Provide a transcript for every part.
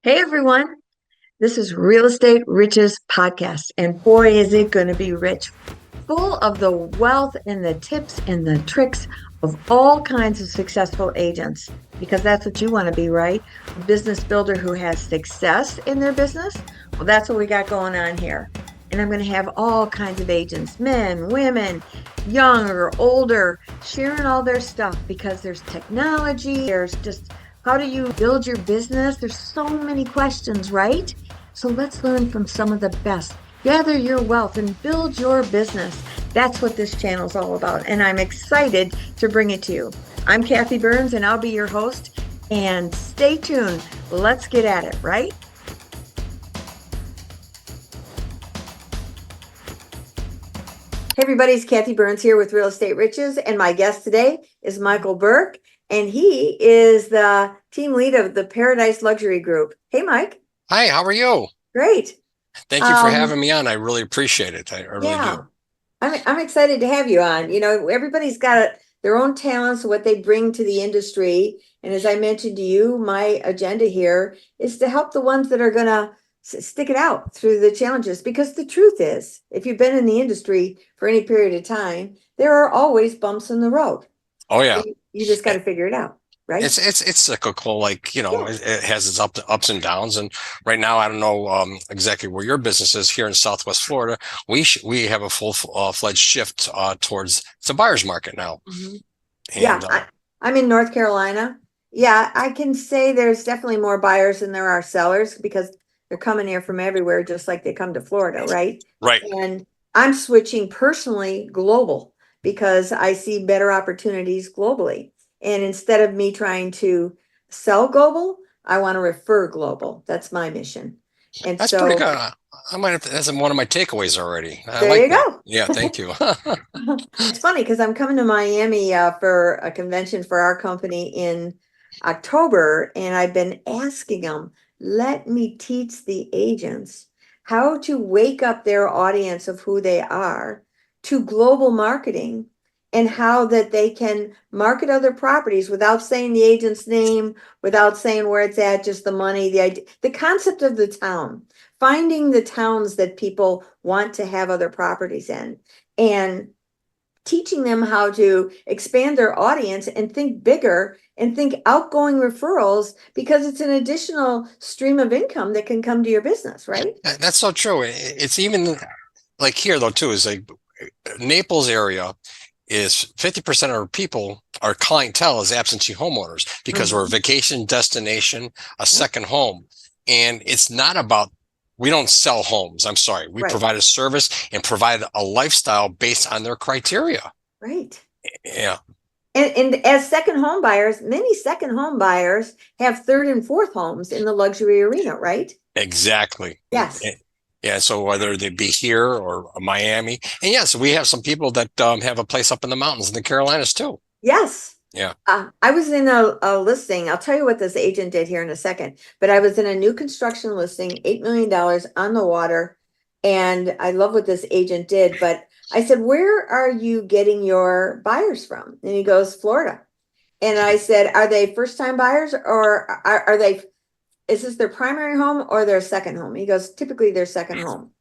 Hey everyone, this is Real Estate Riches Podcast, and boy, is it going to be rich, full of the wealth and the tips and the tricks of all kinds of successful agents, because that's what you want to be, right? A business builder who has success in their business. Well, that's what we got going on here. And I'm going to have all kinds of agents, men, women, young or older, sharing all their stuff because there's technology, there's just how do you build your business? There's so many questions, right? So let's learn from some of the best. Gather your wealth and build your business. That's what this channel is all about. And I'm excited to bring it to you. I'm Kathy Byrnes and I'll be your host. And stay tuned. Let's get at it, right? Hey everybody, it's Kathy Byrnes here with Real Estate Riches. And my guest today is Michael Burke. And he is the team lead of the Paradise Luxury Group. Hey, Mike. Hi, how are you? Great. Thank you for having me on. I really appreciate it. I really Yeah, do. I'm excited to have you on. You know, everybody's got their own talents, what they bring to the industry. And as I mentioned to you, my agenda here is to help the ones that are going to stick it out through the challenges. Because the truth is, if you've been in the industry for any period of time, there are always bumps in the road. Oh yeah. You just got to It- figure it out, right? it's cyclical, like, Yeah. it has its ups and downs. And right now, I don't know exactly where your business is here in Southwest Florida. We have a full-fledged shift towards the buyer's market now. Mhm. Yeah, And I'm in North Carolina. Yeah, I can say there's definitely more buyers than there are sellers because they're coming here from everywhere, just like they come to Florida, right? right. And I'm switching personally global because I see better opportunities globally. And instead of me trying to sell global, I want to refer global. That's my mission. And That's pretty so good. I might have that's one of my takeaways already. I there like you that. go. Yeah, thank you. It's funny because I'm coming to Miami for a convention for our company in October, and I've been asking them, let me teach the agents how to wake up their audience of who they are to global marketing and how that they can market other properties without saying the agent's name, without saying where it's at, just the money, the idea, the concept of the town, finding the towns that people want to have other properties in and teaching them how to expand their audience and think bigger and think outgoing referrals because it's an additional stream of income that can come to your business, right? That's so true. It's even like here though too, is like Naples area is 50% of our people, our clientele is absentee homeowners because we're a Mhm. vacation destination, a Yep. second home. And it's not about, we don't sell homes. I'm sorry. We Right, provide a service and provide a lifestyle based on their criteria. right. Yeah, And as second home buyers, many second home buyers have third and fourth homes in the luxury arena, right? exactly. Yes. Yeah, so whether they be here or Miami, and yes, we have some people that have a place up in the mountains in the Carolinas too. Yes. Yeah. I was in a listing. I'll tell you what this agent did here in a second, but I was in a new construction listing, $8 million on the water. And I love what this agent did, but I said, where are you getting your buyers from? And he goes, Florida. And I said, are they first time buyers or are they, is this their primary home or their second home? He goes, typically their second home.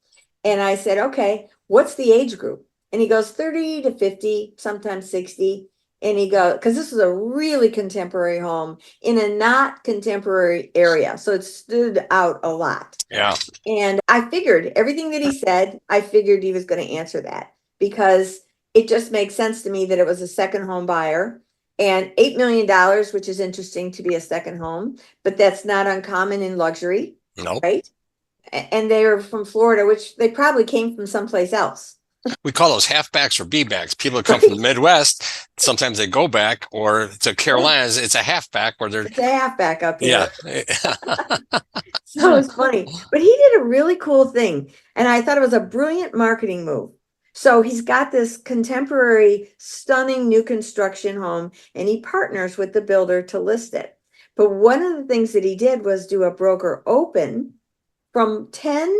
And I said, okay, what's the age group? And he goes 30 to 50, sometimes 60. And he goes, because this is a really contemporary home in a not contemporary area. So it stood out a lot. Yeah. And I figured everything that he said, I figured he was going to answer that because it just makes sense to me that it was a second home buyer and $8 million, which is interesting to be a second home, but that's not uncommon in luxury, Nope. right? And they're from Florida, which they probably came from someplace else, We call those halfbacks or B-backs. People that come from right? the Midwest, sometimes they go back, or to Yeah, Carolinas, it's a halfback where they're, it's a halfback up yeah. here. So it's funny, but he did a really cool thing. And I thought it was a brilliant marketing move. So he's got this contemporary, stunning new construction home, and he partners with the builder to list it. But one of the things that he did was do a broker open from 10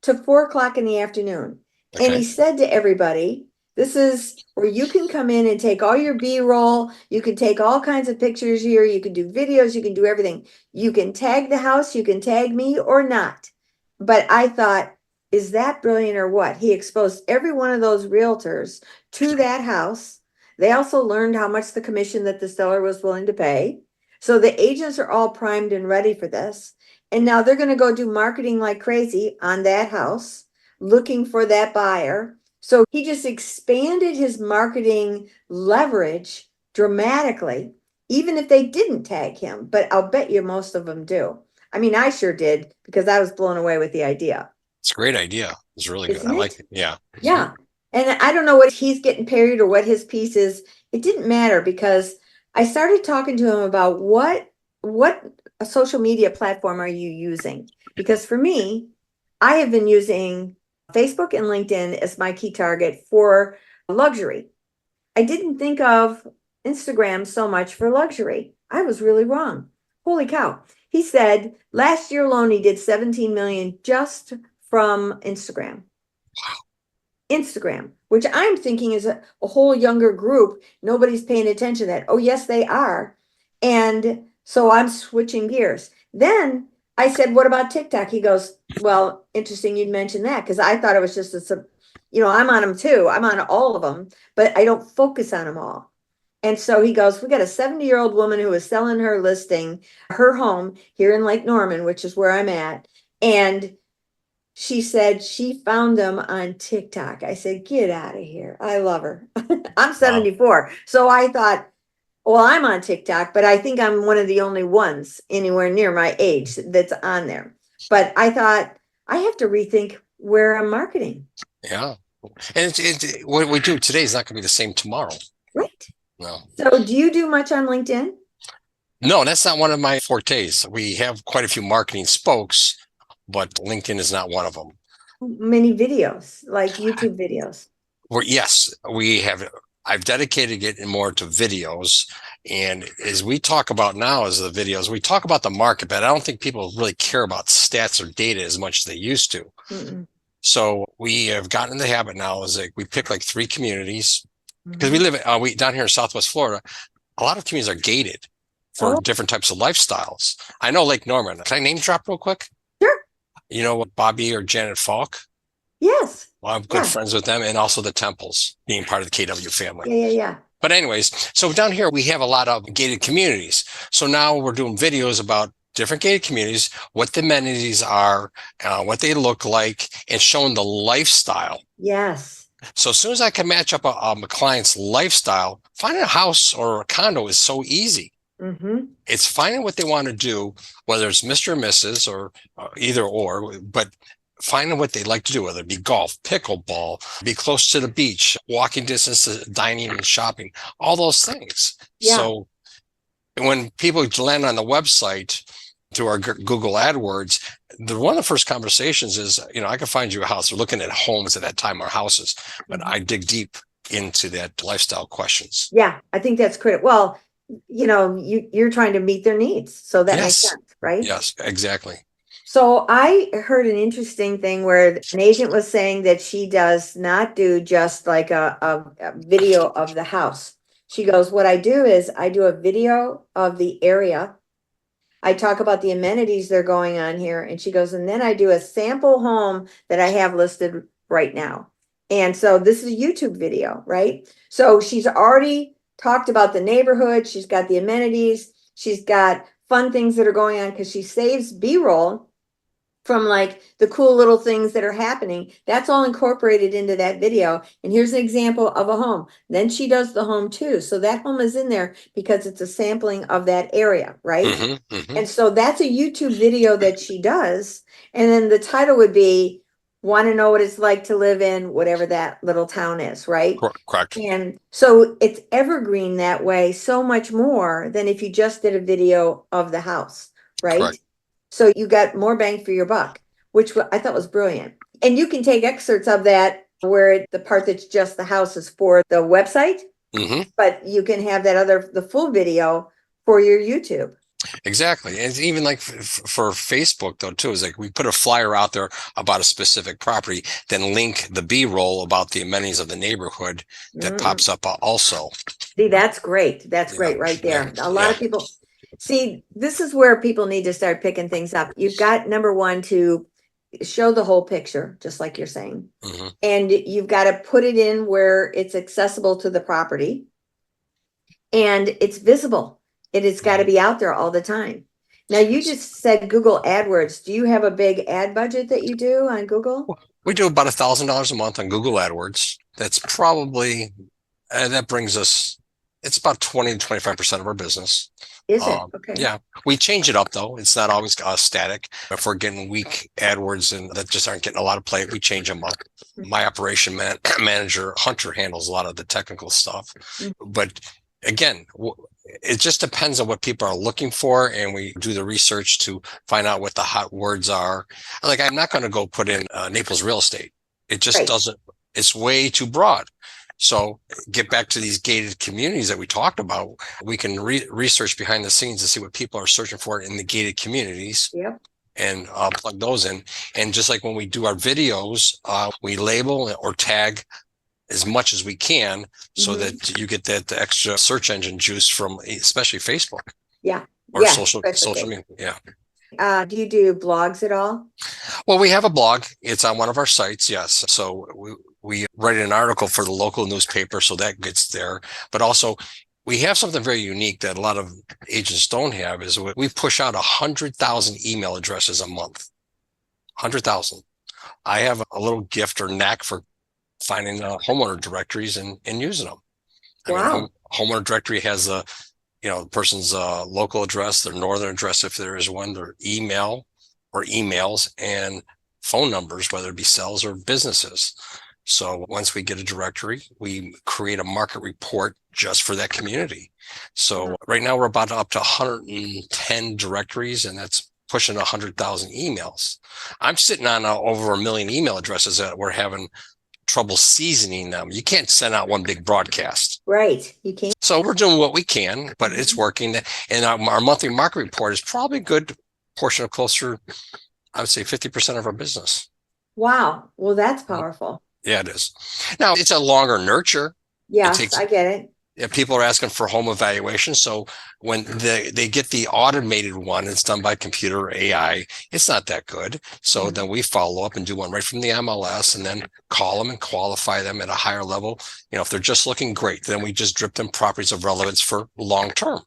to 4 o'clock in the afternoon. And he Okay. said to everybody, This is where you can come in and take all your B-roll. You can take all kinds of pictures here. You can do videos. You can do everything. You can tag the house. You can tag me or not. But I thought, is that brilliant or what? He exposed every one of those realtors to that house. They also learned how much the commission that the seller was willing to pay. So the agents are all primed and ready for this. And now they're going to go do marketing like crazy on that house, looking for that buyer. So he just expanded his marketing leverage dramatically, even if they didn't tag him. But I'll bet you most of them do. I mean, I sure did because I was blown away with the idea. It's a great idea. It's really good. Isn't I it? like it. Yeah. Yeah. And I don't know what he's getting paid or what his piece is. It didn't matter because I started talking to him about what a social media platform are you using? Because for me, I have been using Facebook and LinkedIn as my key target for luxury. I didn't think of Instagram so much for luxury. I was really wrong. Holy cow. He said last year alone he did 17 million just from Instagram. Instagram, which I'm thinking is a whole younger group. Nobody's paying attention to that. Oh, yes, they are. And so I'm switching gears. Then I said, what about TikTok? He goes, well, interesting you'd mention that because I thought it was just I'm on them too. I'm on all of them, but I don't focus on them all. And so he goes, we got a 70-year-old woman who is selling her listing, her home here in Lake Norman, which is where I'm at. And she said she found them on TikTok. I said, get out of here. I love her. I'm 74. So I thought, well, I'm on TikTok, but I think I'm one of the only ones anywhere near my age that's on there. But I thought I have to rethink where I'm marketing. Yeah. And what we do today is not going to be the same tomorrow. Right. No. So do you do much on LinkedIn? No, that's not one of my fortes. We have quite a few marketing spokes, but LinkedIn is not one of them. Many videos, like YouTube videos. Yes, we have. I've dedicated it more to videos. And as we talk about now as the videos, we talk about the market, but I don't think people really care about stats or data as much as they used to. Mm-mm. So we have gotten in the habit now is like we pick like 3 communities because we live down here in Southwest Florida. A lot of communities are gated for different types of lifestyles. I know Lake Norman. Can I name drop real quick? Sure. You know Bobby or Janet Falk? Yes. Well, I'm good friends with them, and also the Temples being part of the KW family. Yeah. But anyways, so down here we have a lot of gated communities. So now we're doing videos about different gated communities, what the amenities are, what they look like, and showing the lifestyle. Yes. So as soon as I can match up a client's lifestyle, finding a house or a condo is so easy. Mm-hmm. It's finding what they want to do, whether it's Mr. or Mrs. or either or, but finding what they like to do, whether it be golf, pickleball, be close to the beach, walking distance to dining and shopping, all those things. Yeah. So when people land on the website through our Google AdWords, one of the first conversations is, I can find you a house. We're looking at homes at that time or houses, but I dig deep into that lifestyle questions. Yeah, I think that's critical. Well, you're trying to meet their needs. So that makes sense, right? Yes, exactly. So I heard an interesting thing where an agent was saying that she does not do just like a video of the house. She goes, what I do is I do a video of the area. I talk about the amenities that are going on here. And she goes, and then I do a sample home that I have listed right now. And so this is a YouTube video, right? So she's already talked about the neighborhood. She's got the amenities. She's got fun things that are going on because she saves B-roll from like the cool little things that are happening. That's all incorporated into that video. And here's an example of a home. Then she does the home too. So that home is in there because it's a sampling of that area, right? Mm-hmm, mm-hmm. And so that's a YouTube video that she does. And then the title would be, want to know what it's like to live in whatever that little town is, right? Correct. And so it's evergreen that way so much more than if you just did a video of the house, right? Correct. So you got more bang for your buck, which I thought was brilliant. And you can take excerpts of that where the part that's just the house is for the website, Mm-hmm. but you can have the full video for your YouTube. Exactly. And even like for Facebook though, too, is like we put a flyer out there about a specific property, then link the B-roll about the amenities of the neighborhood that Mm. pops up also. See, that's great. That's Yeah. great right Yeah. there. A lot Yeah. of people see, this is where people need to start picking things up. You've got number one to show the whole picture, just like you're saying. hmm And you've got to put it in where it's accessible to the property and it's visible. It has got to be out there all the time. Now, you just said Google AdWords. Do you have a big ad budget that you do on Google? We do about $1,000 a month on Google AdWords. That's probably, that brings us, it's about 20 to 25% of our business. Is it? Okay. Yeah, we change it up though. It's not always static. If we're getting weak AdWords and that just aren't getting a lot of play, we change them up. My operation manager, Hunter, handles a lot of the technical stuff. But again, it just depends on what people are looking for. And we do the research to find out what the hot words are. Like, I'm not going to go put in Naples real estate. It just Right. doesn't, it's way too broad. So get back to these gated communities that we talked about. We can research behind the scenes to see what people are searching for in the gated communities. Yep. And plug those in. And just like when we do our videos, we label or tag as much as we can so that you get that extra search engine juice from especially Facebook. Yeah. Or Yeah, social especially. media. Yeah. Do you do blogs at all? Well, we have a blog. It's on one of our sites. Yes. So we write an article for the local newspaper, so that gets there. But also, we have something very unique that a lot of agents don't have is we push out 100,000 email addresses a month. 100,000. I have a little gift or knack for finding homeowner directories and using them. I mean, homeowner directory has the person's local address, their northern address, if there is one, their email or emails, and phone numbers, whether it be cells or businesses. So once we get a directory, we create a market report just for that community. So right now we're about up to 110 directories, and that's pushing 100,000 emails. I'm sitting on over 1 million email addresses that we're having trouble seasoning them. You can't send out one big broadcast. Right. You can't. So we're doing what we can, but it's working. And our monthly market report is probably a good portion of closer, I would say 50% of our business. Wow. Well, that's powerful. Yeah, it is. Now, it's a longer nurture. Yes, I get it. Yeah, people are asking for home evaluation. So when they get the automated one, it's done by computer or AI. It's not that good. So then we follow up and do one right from the MLS and then call them and qualify them at a higher level. If they're just looking great, then we just drip them properties of relevance for long term.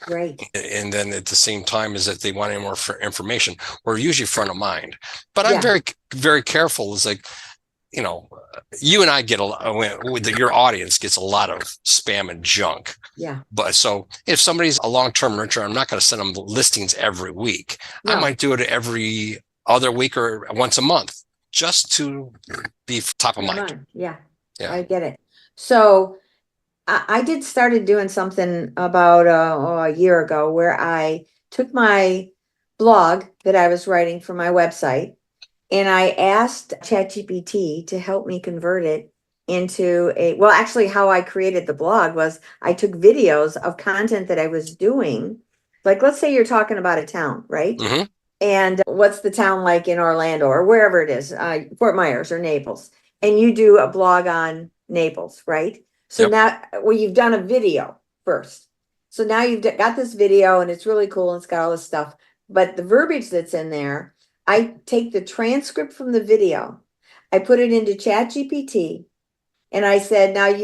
Right. And then at the same time is that they want any more information. We're usually front of mind. But I'm very, very careful. It's like, you and I get your audience gets a lot of spam and junk. Yeah. But so if somebody's a long-term nurturer, I'm not going to send them listings every week. No. I might do it every other week or once a month just to be top of mind. Yeah. I get it. So I started doing something about a year ago where I took my blog that I was writing for my website and I asked ChatGPT to help me convert it into actually how I created the blog was I took videos of content that I was doing. Like, let's say you're talking about a town, right? Mm-hmm. And what's the town like in Orlando or wherever it is, Fort Myers or Naples, and you do a blog on Naples, right? So now, you've done a video first. So now you've got this video and it's really cool and it's got all this stuff, but the verbiage that's in there, I take the transcript from the video, I put it into ChatGPT, and I said, now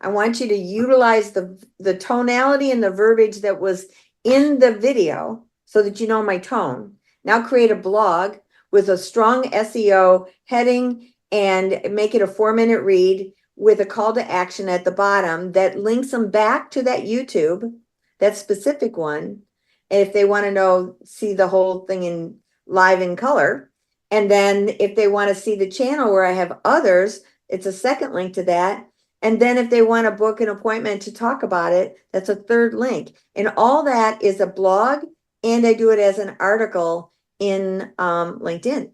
I want you to utilize the tonality and the verbiage that was in the video so that you know my tone. Now create a blog with a strong SEO heading and make it a 4-minute read with a call to action at the bottom that links them back to that YouTube, that specific one. And if they want to see the whole thing live in color. And then if they want to see the channel where I have others, it's a second link to that. And then if they want to book an appointment to talk about it, that's a third link. And all that is a blog, and I do it as an article in LinkedIn.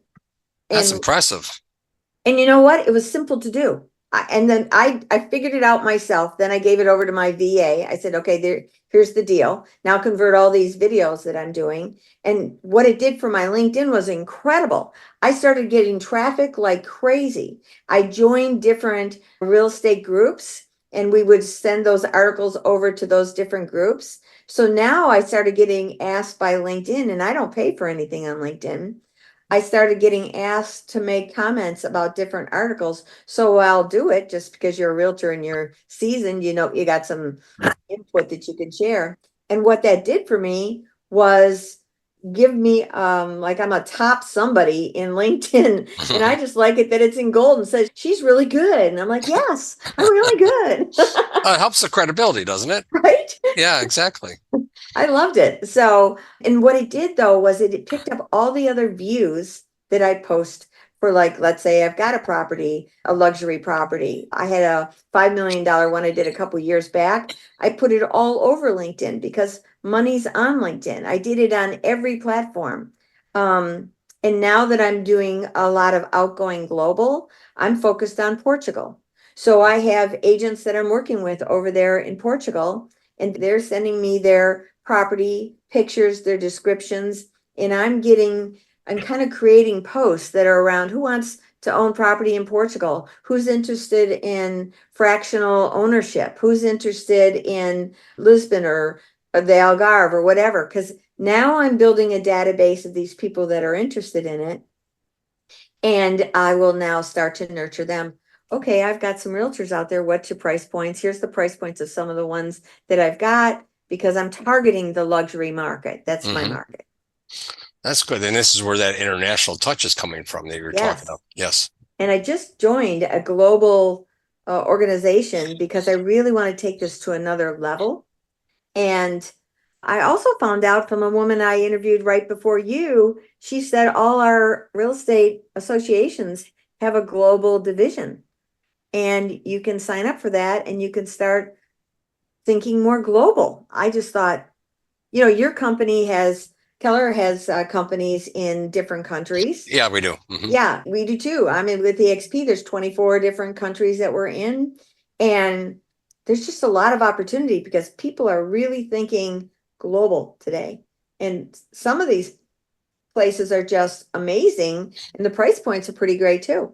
That's impressive. And you know what? It was simple to do. And then I figured it out myself. Then I gave it over to my VA. I said, okay, here's the deal. Now convert all these videos that I'm doing. And what it did for my LinkedIn was incredible. I started getting traffic like crazy. I joined different real estate groups and we would send those articles over to those different groups. So now I started getting asked by LinkedIn, and I don't pay for anything on LinkedIn. I started getting asked to make comments about different articles. So I'll do it just because you're a realtor and you're seasoned, you got some input that you can share. And what that did for me was give me like I'm a top somebody in LinkedIn. And I just like it that it's in gold and says she's really good. And I'm like, yes, I'm really good. It helps the credibility, doesn't it? Right? Yeah, exactly. I loved it. So, and what it did though was it picked up all the other views that I post for, like, let's say I've got a property, a luxury property. I had a $5 million one I did a couple years back. I put it all over LinkedIn because money's on LinkedIn. I did it on every platform. And now that I'm doing a lot of outgoing global, I'm focused on Portugal. So I have agents that I'm working with over there in Portugal, and they're sending me their property pictures, their descriptions, and I'm kind of creating posts that are around who wants to own property in Portugal, who's interested in fractional ownership, who's interested in Lisbon or the Algarve or whatever, because now I'm building a database of these people that are interested in it, and I will now start to nurture them. Okay, I've got some realtors out there. What's your price points? Here's the price points of some of the ones that I've got, because I'm targeting the luxury market. That's my market. That's good. And this is where that international touch is coming from that you were talking about. Yes. And I just joined a global organization because I really want to take this to another level. And I also found out from a woman I interviewed right before you, she said all our real estate associations have a global division. And you can sign up for that and you can start thinking more global. I just thought, your company Keller has companies in different countries. Yeah, we do. Yeah, we do too. I mean, with the XP, there's 24 different countries that we're in. And there's just a lot of opportunity because people are really thinking global today. And some of these places are just amazing. And the price points are pretty great too.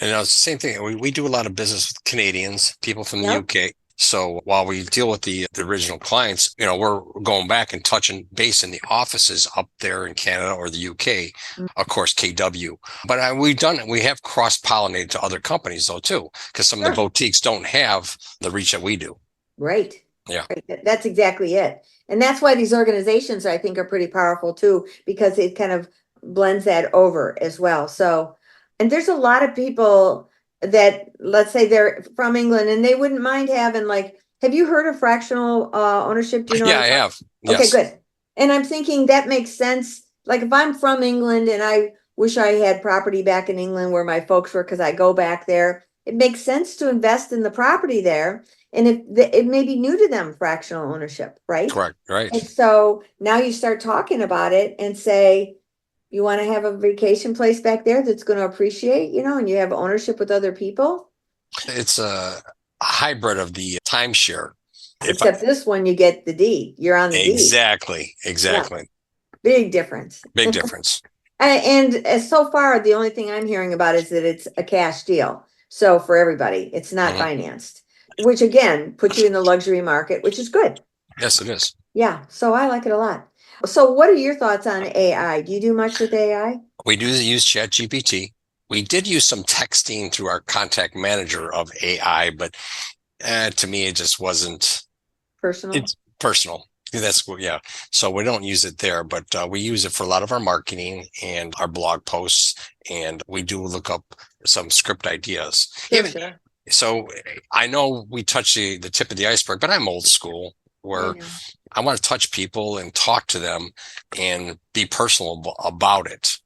And it's the same thing. We do a lot of business with Canadians, people from the Yep. UK. So while we deal with the original clients, we're going back and touching base in the offices up there in Canada or the UK, of course, KW. But we have cross-pollinated to other companies though too, because some of the boutiques don't have the reach that we do. Right. Yeah. Right. That's exactly it. And that's why these organizations, I think, are pretty powerful too, because it kind of blends that over as well. So, and there's a lot of people that, let's say they're from England and they wouldn't mind having, like, have you heard of fractional ownership? Do you know? Yeah, I have. Okay, Yes. good. And I'm thinking that makes sense. Like if I'm from England and I wish I had property back in England where my folks were, because I go back there, it makes sense to invest in the property there. And if it may be new to them, fractional ownership, right? Correct. Right. And so now you start talking about it and say, you want to have a vacation place back there that's going to appreciate, and you have ownership with other people. It's a hybrid of the timeshare. Except this one, you get the deed. You're on the deed. Exactly. Yeah. Big difference. Big difference. And so far, the only thing I'm hearing about is that it's a cash deal. So for everybody, it's not financed, which again, puts you in the luxury market, which is good. Yes, it is. Yeah. So I like it a lot. So what are your thoughts on AI? Do you do much with AI? We do use ChatGPT. We did use some texting through our contact manager of AI, but to me, it just wasn't personal. It's personal. That's what, yeah. So we don't use it there, but we use it for a lot of our marketing and our blog posts, and we do look up some script ideas. Sure. So I know we touch the tip of the iceberg, but I'm old school where I want to touch people and talk to them and be personal about it.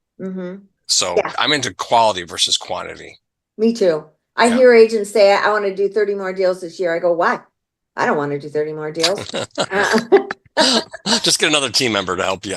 So I'm into quality versus quantity. Me too. I hear agents say, I want to do 30 more deals this year. I go, why? I don't want to do 30 more deals. Just get another team member to help you.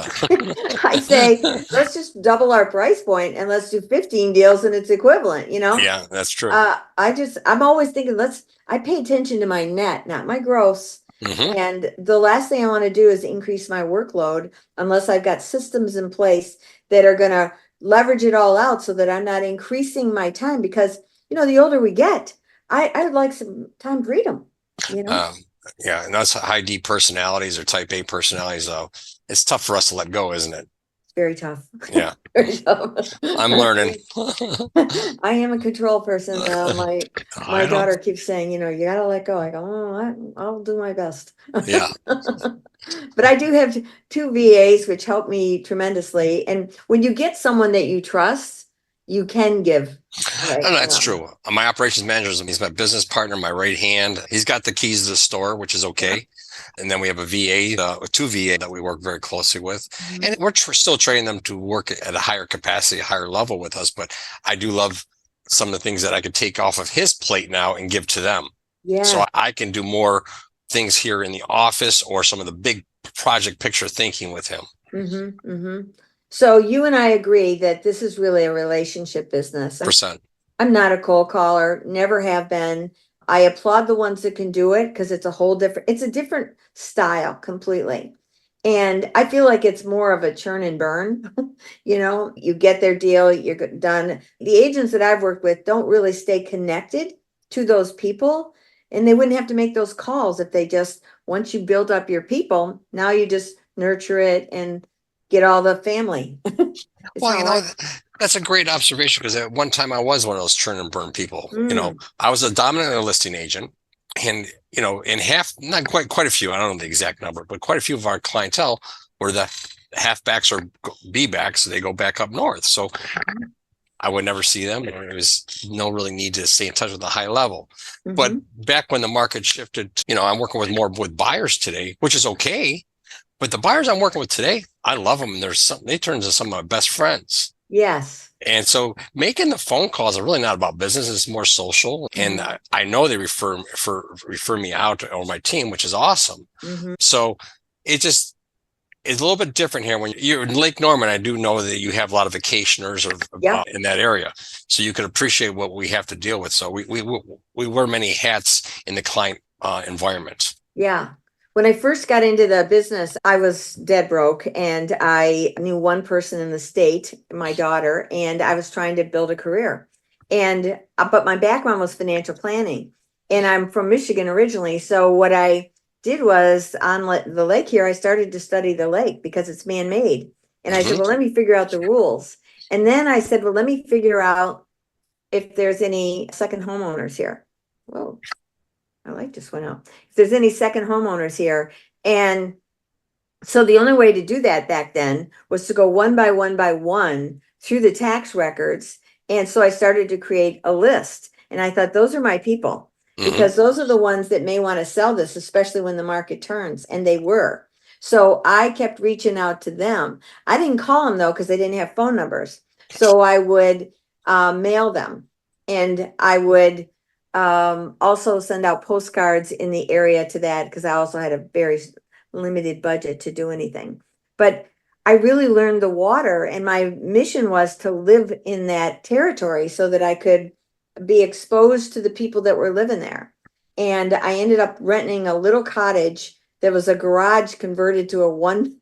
I say, let's just double our price point and let's do 15 deals and it's equivalent, you know? Yeah, that's true. I'm always thinking, I pay attention to my net, not my gross. Hmm. And the last thing I want to do is increase my workload unless I've got systems in place that are going to leverage it all out so that I'm not increasing my time because, the older we get, I'd like some time freedom, you know? Um, yeah, and that's high D personalities or type A personalities, though. It's tough for us to let go, isn't it? Very tough. Yeah, Very tough. I'm learning. I am a control person. My I know. daughter keeps saying, you gotta let go. I go, I'll do my best. Yeah. But I do have two VAs, which help me tremendously. And when you get someone that you trust, you can give. Right. And that's true. My operations manager, he's my business partner, my right hand. He's got the keys to the store, which is okay. And then we have a VA, two VA that we work very closely with. Mhm. And we're still training them to work at a higher capacity, a higher level with us. But I do love some of the things that I could take off of his plate now and give to them. Yeah. So I can do more things here in the office or some of the big project picture thinking with him. Mm-hmm, mm-hmm. So you and I agree that this is really a relationship business. Percent. I'm not a cold caller, never have been. I applaud the ones that can do it because it's a different style completely. And I feel like it's more of a churn and burn. You get their deal, you're done. The agents that I've worked with don't really stay connected to those people. And they wouldn't have to make those calls if they just, once you build up your people, now you just nurture it and get all the family. Well, that's a great observation because at one time I was one of those churn and burn people. I was a dominant listing agent, and in not quite a few. I don't know the exact number, but quite a few of our clientele were the halfbacks or B backs. They go back up north, so I would never see them. There was no really need to stay in touch with the high level. Mm-hmm. But back when the market shifted, I'm working with buyers today, which is okay. But the buyers I'm working with today, I love them. They turn into some of my best friends. Yes. And so making the phone calls are really not about business. It's more social. Mm-hmm. And I know they refer me out or my team, which is awesome. Mm-hmm. So it's a little bit different here. When you're in Lake Norman, I do know that you have a lot of vacationers in that area. So you can appreciate what we have to deal with. So we wear many hats in the client environment. Yeah. When I first got into the business, I was dead broke and I knew one person in the state, my daughter, and I was trying to build a career. But my background was financial planning and I'm from Michigan originally. So what I did was on the lake here, I started to study the lake because it's man-made. And I said, well, let me figure out the rules. And then I said, well, let me figure out if there's any second homeowners here. Whoa. My light just went out. If there's any second homeowners here. And so the only way to do that back then was to go one by one through the tax records. And so I started to create a list. And I thought, those are my people because those are the ones that may want to sell this, especially when the market turns. And they were. So I kept reaching out to them. I didn't call them though, because they didn't have phone numbers. So I would mail them and I would also send out postcards in the area to that because I also had a very limited budget to do anything. But I really learned the water and my mission was to live in that territory so that I could be exposed to the people that were living there. And I ended up renting a little cottage that was a garage converted to a one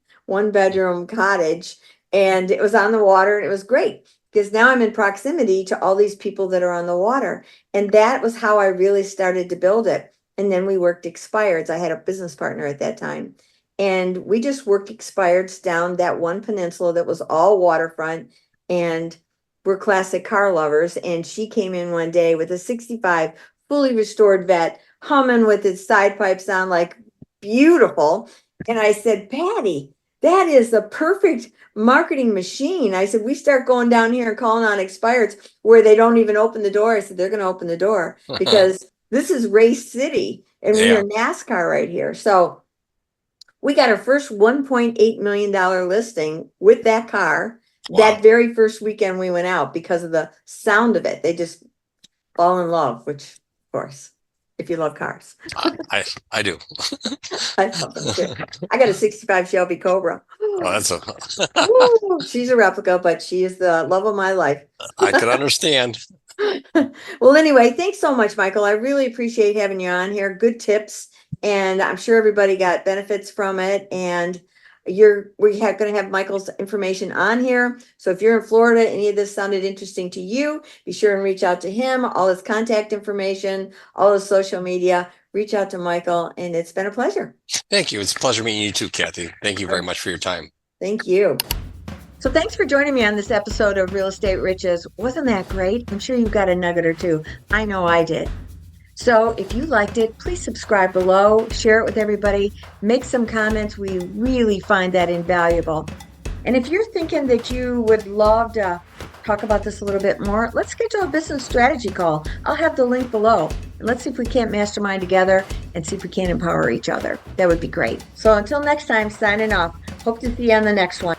bedroom cottage, and it was on the water and it was great. Because now I'm in proximity to all these people that are on the water. And that was how I really started to build it. And then we worked expireds. I had a business partner at that time. And we just worked expireds down that one peninsula that was all waterfront. And we're classic car lovers. And she came in one day with a 65 fully restored vet, humming with its side pipes on, like beautiful. And I said, Patty, that is the perfect marketing machine. I said, we start going down here and calling on expireds where they don't even open the door. I said, they're going to open the door because this is Race City and we are NASCAR right here. So we got our first $1.8 million listing with that car. Wow. That very first weekend we went out because of the sound of it. They just fall in love, which of course. if you love cars. I do. I love them too. I got a 65 Shelby Cobra. Oh, that's Woo, she's a replica, but she is the love of my life. I can understand. Well, anyway, thanks so much, Michael. I really appreciate having you on here. Good tips, and I'm sure everybody got benefits from it. And we're going to have Michael's information on here. So if you're in Florida, any of this sounded interesting to you, be sure and reach out to him. All his contact information, all his social media. Reach out to Michael, and it's been a pleasure. Thank you. It's a pleasure meeting you too, Kathy. Thank you very much for your time. Thank you. So thanks for joining me on this episode of Real Estate Riches. Wasn't that great? I'm sure you got a nugget or two. I know I did. So if you liked it, please subscribe below, share it with everybody, make some comments. We really find that invaluable. And if you're thinking that you would love to talk about this a little bit more, let's schedule a business strategy call. I'll have the link below. And let's see if we can't mastermind together and see if we can empower each other. That would be great. So until next time, signing off. Hope to see you on the next one.